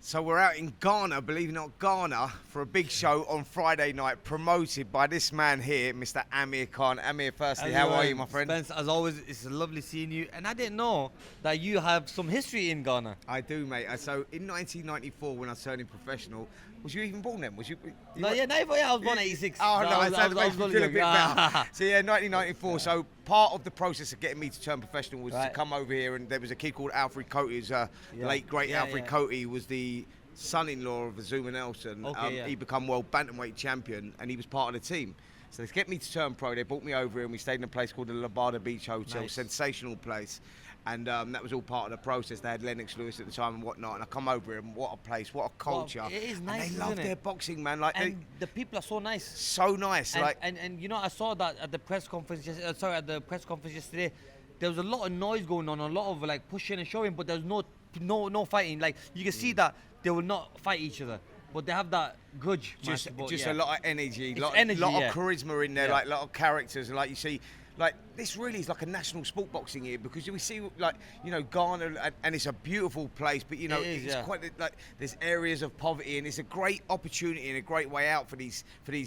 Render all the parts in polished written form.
So we're out in Ghana, believe it or not, Ghana, for a big show on Friday night, promoted by this man here, Mr. Amir Khan. Amir, firstly, how are you, my friend? Spence, as always, it's lovely seeing you. And I didn't know that you have some history in Ghana. I do, mate. So in 1994, when I turned professional, was you even born then? Was you? No, yeah, I was born 86. Oh, no, that makes me feel a bit better. So yeah, 1994. Yeah. So part of the process of getting me to turn professional was to Right. come over here, and there was a kid called Alfred Cote, who's late great Alfred Cote. He was the son-in-law of Zuma Nelson. He became world bantamweight champion, and he was part of the team. So to get me to turn pro, they brought me over here, and we stayed in a place called the Labada Beach Hotel, Nice. sensational place. And that was all part of the process. They had Lennox Lewis at the time and whatnot. And I come over here, and what a place, what a culture. Well, it is nice, and they isn't love it? their boxing, man. Like, And the people are so nice. so nice. And you know, I saw that at the press conference. At the press conference yesterday, there was a lot of noise going on, a lot of like pushing and showing, but there's no fighting. Like you can see that they will not fight each other, but they have that grudge. Just a lot of energy, lot of charisma in there, Yeah. like a lot of characters, and like you see, like this really is like a national sport boxing here, because we see, like, you know, Ghana, and it's a beautiful place, but you know, it's quite like there's areas of poverty, and it's a great opportunity and a great way out for these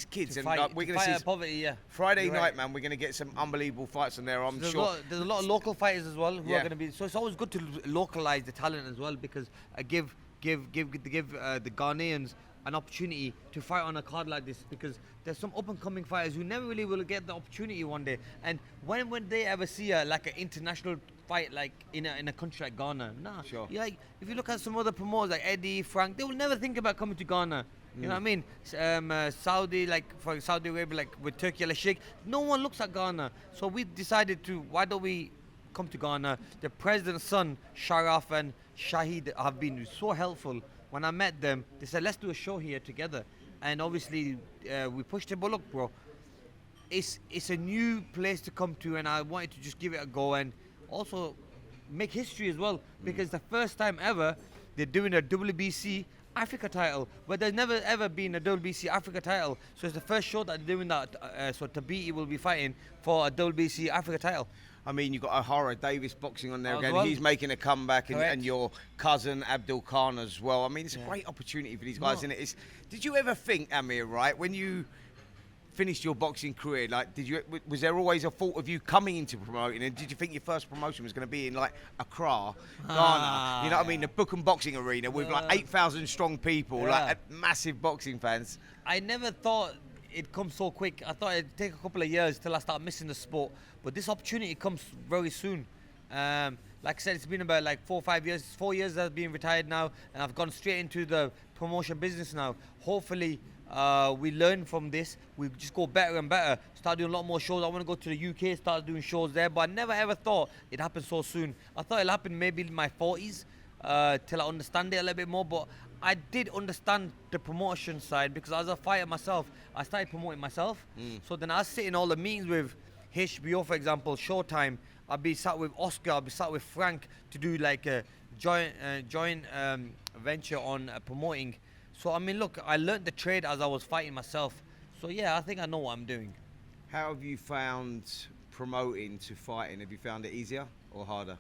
kids. And like, we're going to see poverty. Friday night, man. We're going to get some unbelievable fights on there. I'm sure. There's a lot of local fighters as well who are going to be. So it's always good to localize the talent as well, because give the Ghanaians an opportunity to fight on a card like this, because there's some up-and-coming fighters who never really will get the opportunity one day. And when they ever see like an international fight like in a country like Ghana, Sure. Like if you look at some other promoters like Eddie, Frank, they will never think about coming to Ghana. You know what I mean? Saudi, like for Saudi Arabia, like with Turkey Al Sheikh, no one looks at Ghana. So we decided why don't we come to Ghana? The president's son, Sharaf and Shahid, have been so helpful. When I met them, they said, let's do a show here together. And obviously, we pushed it. But look, bro, it's a new place to come to, and I wanted to just give it a go and also make history as well, because the first time ever they're doing a WBC Africa title, but there's never ever been a WBC Africa title. So it's the first show that they're doing that. So Tabiti will be fighting for a WBC Africa title. I mean, you've got O'Hara Davis boxing on there again. Well. He's making a comeback, and your cousin Abdul Khan as well. I mean, it's a great opportunity for these guys, isn't it? Did you ever think, Amir, right, when you finished your boxing career, like, was there always a thought of you coming into promoting, and did you think your first promotion was going to be in like Accra, Ghana? You know what I mean? The book and boxing arena with like 8,000 strong people, like massive boxing fans. I never thought it'd come so quick. I thought it'd take a couple of years till I start missing the sport, but this opportunity comes very soon. Like I said, it's been about like 4 or 5 years. 4 years I've been retired now, and I've gone straight into the promotion business now. Hopefully, we learn from this. We just go better and better. Start doing a lot more shows. I want to go to the UK, start doing shows there. But I never ever thought it'd happen so soon. I thought it'd happen maybe in my 40s till I understand it a little bit more. But I did understand the promotion side, because as a fighter myself, I started promoting myself. So then I was sitting in all the meetings with HBO, for example, Showtime. I'd be sat with Oscar, I'd be sat with Frank to do like a joint venture on promoting. So I mean, look, I learned the trade as I was fighting myself. So yeah, I think I know what I'm doing. How have you found promoting to fighting? Have you found it easier or harder?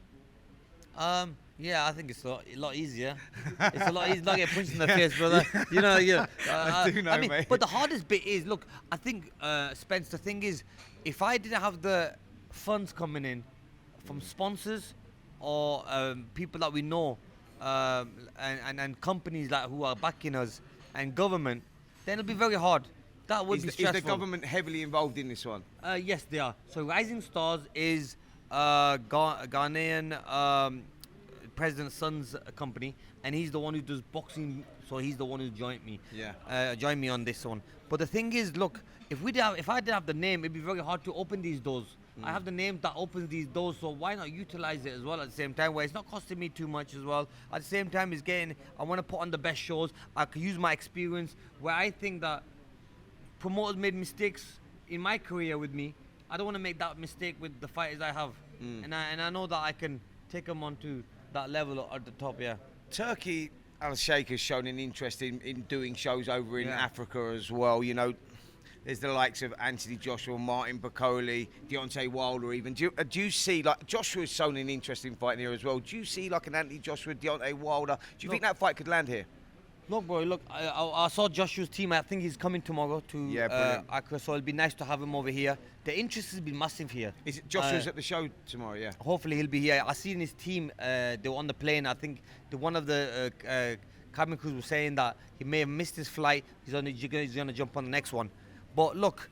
Yeah, I think it's a lot easier. It's a lot easier not getting punched in the face, brother. You know. I do know, mate. But the hardest bit is, look, I think, Spence, the thing is, if I didn't have the funds coming in from sponsors or people that we know, and companies like who are backing us, and government, then it'll be very hard. That would be stressful. Is the government heavily involved in this one? Yes, they are. So Rising Stars is Ghanaian president's son's company, and he's the one who does boxing. So he's the one who joined me. Joined me on this one. But the thing is, look, if I didn't have the name, it'd be very hard to open these doors. I have the name that opens these doors, so why not utilize it as well at the same time, where it's not costing me too much as well. At the same time, I want to put on the best shows. I could use my experience, where I think that promoters made mistakes in my career with me. I don't want to make that mistake with the fighters I have. And I know that I can take them onto that level at the top, Turkey Al Sheikh has shown an interest in doing shows over in Africa as well. You know, there's the likes of Anthony Joshua, Martin Bakole, Deontay Wilder even. Do you see, like, Joshua's shown an interest in fighting here as well. Do you see, like, an Anthony Joshua, Deontay Wilder? Do you think that fight could land here? Look, bro, look, I saw Joshua's team. I think he's coming tomorrow to Accra, so it'll be nice to have him over here. The interest has been massive here. Is it Joshua's at the show tomorrow? Yeah. Hopefully he'll be here. I seen his team. They were on the plane. I think one of the cabin crews was saying that he may have missed his flight. He's gonna jump on the next one. But look,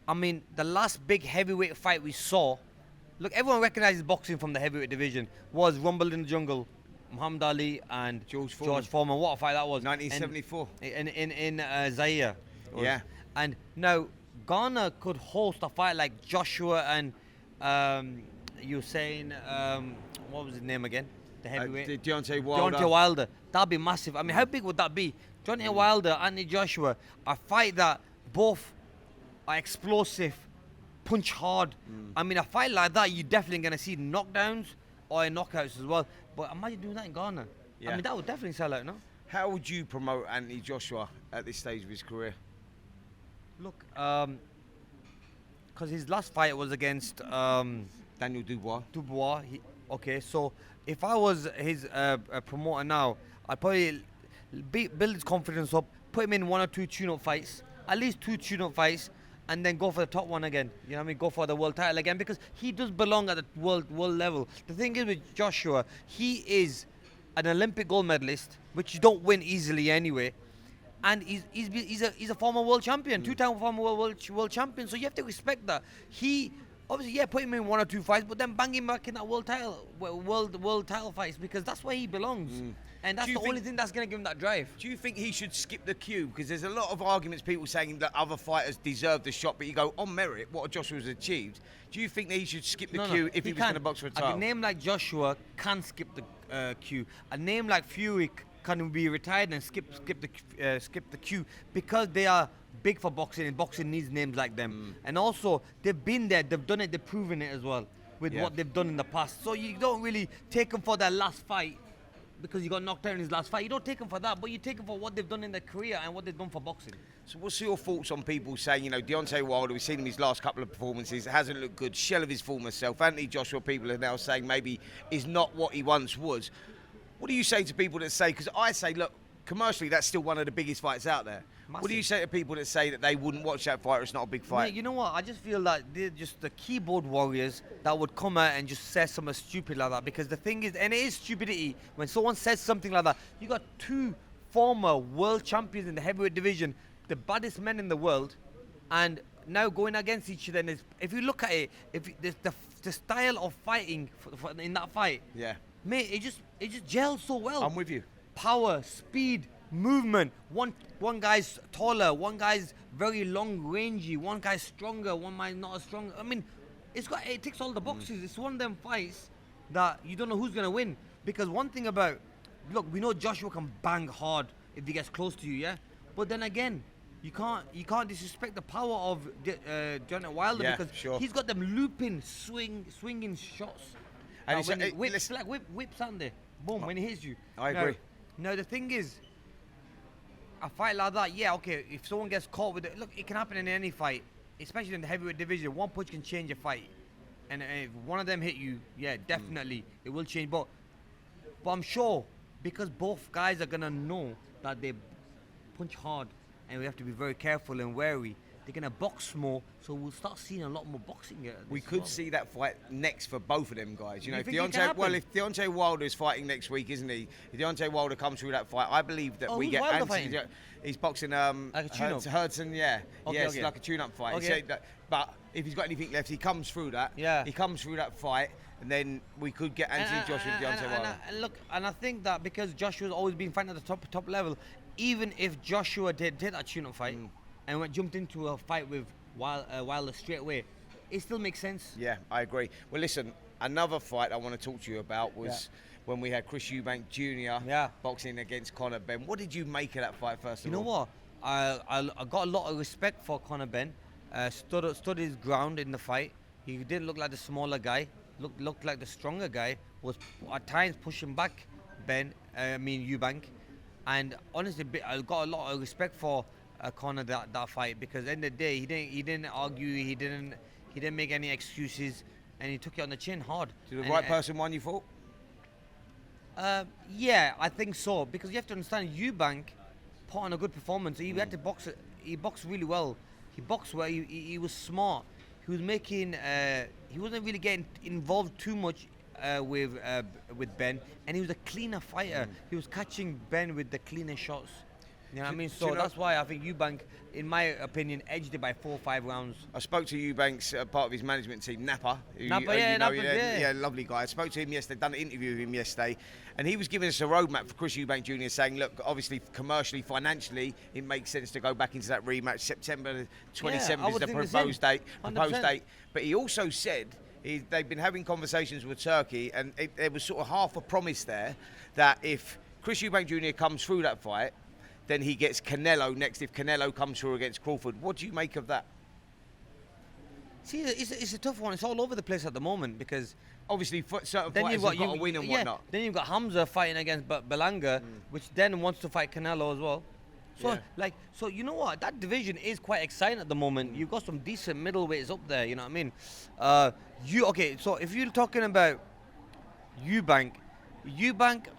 I mean, the last big heavyweight fight we saw. Look, everyone recognizes boxing from the heavyweight division. Was Rumble in the Jungle. Muhammad Ali and George Foreman. What a fight that was. 1974. In Zaire. Yeah. And now Ghana could host a fight like Joshua and you were saying what was his name again? The heavyweight. Deontay Wilder. Deontay Wilder. That'd be massive. I mean, how big would that be? Deontay Wilder, Anthony Joshua, a fight that both are explosive, punch hard. I mean, a fight like that, you're definitely gonna see knockdowns or knockouts as well. But imagine doing that in Ghana. Yeah. I mean, that would definitely sell out, no? How would you promote Anthony Joshua at this stage of his career? Look, because his last fight was against Daniel Dubois. Okay, so if I was his promoter now, I'd probably build his confidence up, put him in 1 or 2 tune-up fights, at least 2 tune-up fights, and then go for the top one again. You know what I mean? Go for the world title again, because he does belong at the world level. The thing is with Joshua, he is an Olympic gold medalist, which you don't win easily anyway. And he's a former world champion, 2-time former world champion. So you have to respect that. He obviously, put him in 1 or 2 fights, but then bang him back in that world title fights, because that's where he belongs. And that's the only thing that's going to give him that drive. Do you think he should skip the queue? Because there's a lot of arguments, people saying that other fighters deserve the shot, but you go, on merit, what Joshua's achieved. Do you think that he should skip the queue if he was going to box for a title? A name like Joshua can skip the queue. A name like Fury can be retired and skip the queue, because they are big for boxing, and boxing needs names like them. And also, they've been there, they've done it, they've proven it as well with what they've done in the past. So you don't really take them for their last fight because he got knocked out in his last fight. You don't take them for that, but you take them for what they've done in their career and what they've done for boxing. So what's your thoughts on people saying, Deontay Wilder, we've seen him his last couple of performances, hasn't looked good, shell of his former self. Anthony Joshua, people are now saying maybe is not what he once was. What do you say to people that say, because I say, look, commercially, that's still one of the biggest fights out there. Massive. What do you say to people that say that they wouldn't watch that fight or it's not a big fight? Mate, you know what? I just feel like they're just the keyboard warriors that would come out and just say something stupid like that. Because the thing is, and it is stupidity, when someone says something like that, you got 2 former world champions in the heavyweight division, the baddest men in the world, and now going against each other. And if you look at it, the style of fighting in that fight, mate, it just gels so well. I'm with you. Power, speed, movement. One guy's taller, one guy's very long rangey, one guy's stronger, one might not as strong. I mean, it ticks all the boxes. It's one of them fights that you don't know who's gonna win. Because one thing about, look, we know Joshua can bang hard if he gets close to you, yeah. But then again, you can't disrespect the power of Deontay Wilder, because he's got them looping, swinging shots. And it's like whips, aren't they? Boom, when he hits you. I agree. Now the thing is, a fight like that, if someone gets caught with it, look, it can happen in any fight, especially in the heavyweight division. One punch can change a fight, and if one of them hit you, definitely it will change. But I'm sure, because both guys are gonna know that they punch hard, and we have to be very careful and wary. They're going to box more, so we'll start seeing a lot more boxing. We could see that fight next for both of them guys. If Deontay Wilder is fighting next week, isn't he? If Deontay Wilder comes through that fight, I believe that we get Anthony. He's boxing Hudson, it's like a tune-up fight. Okay. But if he's got anything left, he comes through that. He comes through that fight, and then we could get Anthony Joshua and Deontay Wilder. And I think that because Joshua's always been fighting at the top level, even if Joshua did that tune-up fight, and jumped into a fight with Wilder straight away, it still makes sense. Yeah, I agree. Well, listen, another fight I want to talk to you about was when we had Chris Eubank Jr. Boxing against Conor Benn. What did you make of that fight, first of all? You know what? I got a lot of respect for Conor Benn. Stood his ground in the fight. He didn't look like the smaller guy. Looked like the stronger guy. Was at times pushing back Eubank. And honestly, I got a lot of respect for Conor that fight, because at the end of the day, he didn't argue, he didn't make any excuses, and he took it on the chin hard. Did the right person won, you thought? Yeah, I think so, because you have to understand, Eubank put on a good performance. He had to box it. He boxed really well. He boxed well. He was smart. He was making. He wasn't really getting involved too much with Ben, and he was a cleaner fighter. He was catching Ben with the cleaner shots. You know what I mean? So that's why I think Eubank, in my opinion, edged it by 4 or 5 rounds. I spoke to Eubank's part of his management team, Napa. Napa, lovely guy. I spoke to him yesterday, done an interview with him yesterday, and he was giving us a roadmap for Chris Eubank Jr, saying, look, obviously, commercially, financially, it makes sense to go back into that rematch. September 27th is the proposed date. But he also said they've been having conversations with Turkey, and there was sort of half a promise there that if Chris Eubank Jr comes through that fight, then he gets Canelo next if Canelo comes through against Crawford. What do you make of that? See, it's a tough one. It's all over the place at the moment because obviously certain fighters have got to win and whatnot. Then you've got Hamza fighting against Belanga, which then wants to fight Canelo as well. So so you know what? That division is quite exciting at the moment. You've got some decent middleweights up there. You know what I mean? So if you're talking about Eubank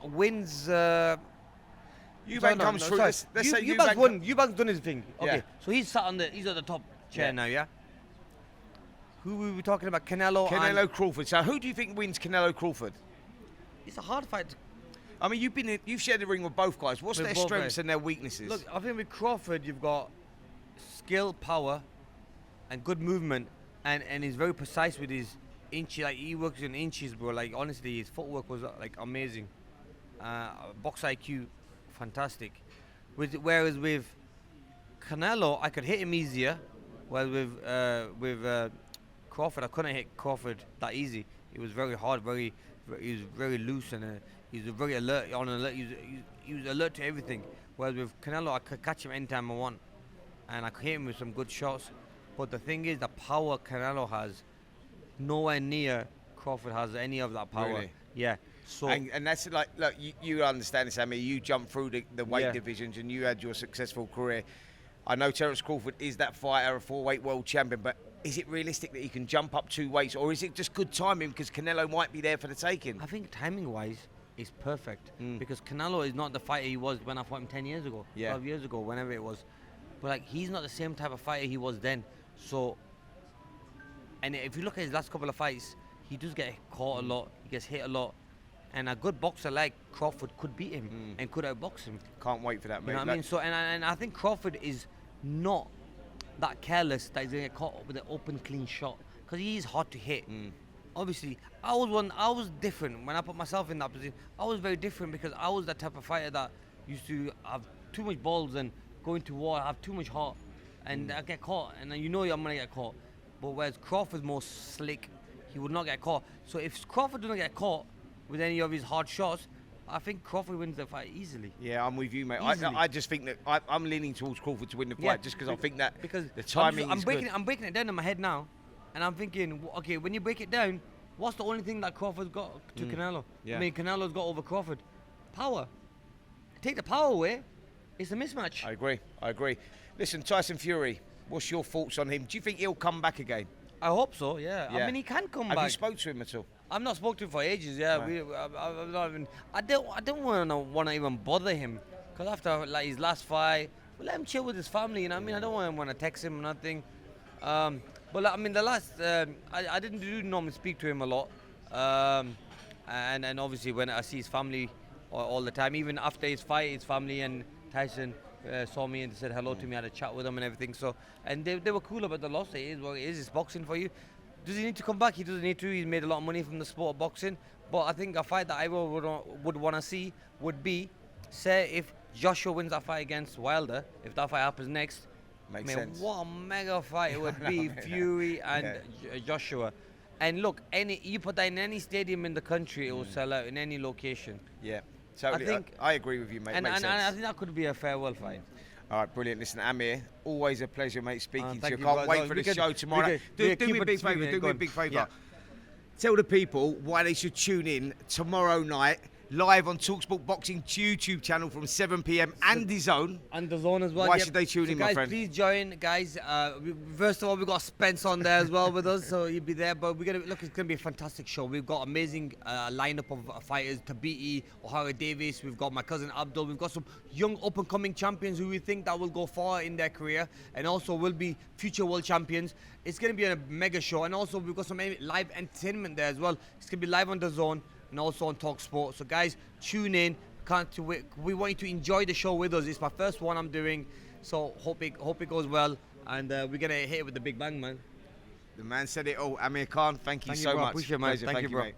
wins. Eubank comes through. Let's say Eubank's won. Eubank's done his thing. Okay, Yeah. so he's at the top chair now. Yeah. Who were we talking about? Canelo Crawford. So who do you think wins Canelo Crawford? It's a hard fight. I mean, you've shared the ring with both guys. What's their strengths and their weaknesses? Look, I think with Crawford, you've got skill, power, and good movement, and he's very precise with his inches. Like he works in inches, bro. Like honestly, his footwork was like amazing. Box IQ. Fantastic. Whereas with Canelo, I could hit him easier. Whereas with Crawford, I couldn't hit Crawford that easy. It was very hard. He was very loose and he was very alert. He was alert to everything. Whereas with Canelo, I could catch him anytime I want, and I could hit him with some good shots. But the thing is, the power Canelo has, nowhere near Crawford has any of that power. Really? Yeah. So and that's like, look, you understand this, Amir. You jumped through the weight divisions and you had your successful career. I know Terence Crawford is that fighter, a 4-weight world champion, but is it realistic that he can jump up 2 weights, or is it just good timing because Canelo might be there for the taking? I think timing-wise, it's perfect because Canelo is not the fighter he was when I fought him 10 years ago, 12 years ago, whenever it was. But like, he's not the same type of fighter he was then. So, and if you look at his last couple of fights, he does get caught a lot. He gets hit a lot. And a good boxer like Crawford could beat him and could outbox him. Can't wait for that, mate. You know what I mean? So, and I think Crawford is not that careless that he's going to get caught with an open, clean shot because he is hard to hit. Obviously, I was different when I put myself in that position. I was very different because I was that type of fighter that used to have too much balls and go into war, have too much heart, and I get caught, and you know I'm going to get caught. But whereas Crawford's more slick, he would not get caught. So if Crawford doesn't get caught with any of his hard shots, I think Crawford wins the fight easily. Yeah, I'm with you, mate. I just think that I'm leaning towards Crawford to win the fight just because I think that because the timing is good. I'm breaking it down in my head now, and I'm thinking, okay, when you break it down, what's the only thing that Crawford's got to Canelo? Yeah. I mean, Canelo's got over Crawford. Power. Take the power away, it's a mismatch. I agree. Listen, Tyson Fury, what's your thoughts on him? Do you think he'll come back again? I hope so, yeah. I mean, he can come back. Have you spoke to him at all? I've not spoken to him for ages. Yeah, Right. I don't want to even bother him because after like his last fight, let him chill with his family. You know what I mean? I don't want to text him or nothing. But I mean, the last I didn't normally speak to him a lot, and obviously when I see his family all the time, even after his fight, his family and Tyson saw me and said hello to me. I had a chat with them and everything. So and they were cool about the loss. It is what it is. It's boxing for you. Does he need to come back? He doesn't need to. He's made a lot of money from the sport of boxing. But I think a fight that I would want to see would be, say, if Joshua wins that fight against Wilder, if that fight happens next, Makes sense. What a mega fight it would be, Fury and Joshua. And look, you put that in any stadium in the country, it will sell out in any location. Yeah, totally. I agree with you, mate. And I think that could be a farewell fight. All right, brilliant. Listen, Amir, always a pleasure, mate, speaking to you. You. Can't wait for the show tomorrow. Do me a big favour. Do me a big favour. Tell the people why they should tune in tomorrow night, live on talkSPORT Boxing YouTube channel from 7 p.m. and DAZN. And DAZN as well. Why should they tune in, guys, my friend? Please join, guys. First of all, we've got Spence on there as well with us, so you'll be there. But it's gonna be a fantastic show. We've got amazing lineup of fighters: Tabiti, O'Hara Davis. We've got my cousin Abdul. We've got some young up-and-coming champions who we think that will go far in their career, and also will be future world champions. It's gonna be a mega show, and also we've got some live entertainment there as well. It's gonna be live on DAZN and also on talkSPORT. So guys, tune in. Can't wait. We want you to enjoy the show with us. It's my first one I'm doing, so hope it goes well, and we're gonna hit it with the big bang, man. The man said it all. Amir Khan, thank you so bro. much. Appreciate it, man. Pleasure. Thank you, bro. mate.